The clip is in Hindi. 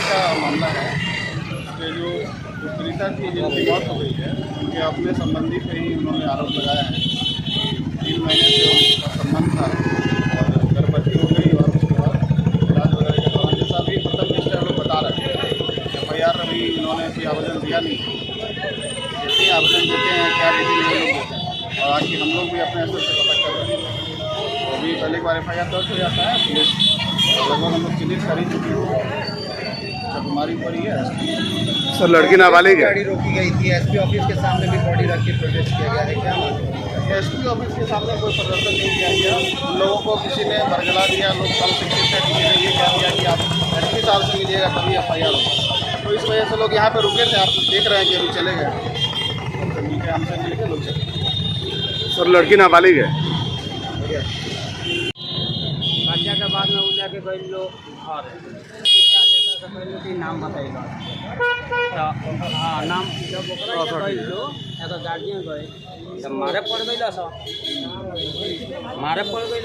का मामला है कि जो पीड़िता की जिनकी मौत हो गई है उनके अपने संबंधी पे ही उन्होंने आरोप लगाया है। 3 महीने से उनका संबंध था और गर्भवती हो गई और उसके बाद इलाज वगैरह के दौरान जैसा भी प्रथम दृष्टया लोग बता रहे हैं FIR अभी इन्होंने कोई आवेदन दिया नहीं। जैसे ही आवेदन देते हैं क्या डिटेल ये लोग देते हैं और आज हम लोग भी अपने स्तर से पता कर रहे हैं। तो अभी पहले एक बार FIR दर्ज हो जाता है, पुलिस लगभग हम लोग क्लियर कर ही चुके हैं। बीमारी पड़ी है। सर लड़की नाबालिग है। गाड़ी रोकी गई थी, एसपी ऑफिस के सामने भी बॉडी रख के प्रोटेस्ट किया गया है, क्या एसपी ऑफिस के सामने कोई प्रदर्शन नहीं किया गया। लोगों को किसी ने बरगला दिया, लोग कम शिक्षित है, किसी ने ये कह दिया कि आप एसपी साहब से मिलिएगा तभी FIR होगा। तो इस वजह से लोग यहाँ पे रुके थे। आप देख रहे हैं कि अभी चले गए, तो मिलकर हमसे मिल के लोग चले। सर लड़की नाबालिग है। बच्चा के बाद में उला के गई लोग घर पहले कि नाम बताइएगा तो हाँ नाम जब गई लो एगो गार्जियन गए तो मारे पड़ गई मारे पड़ गई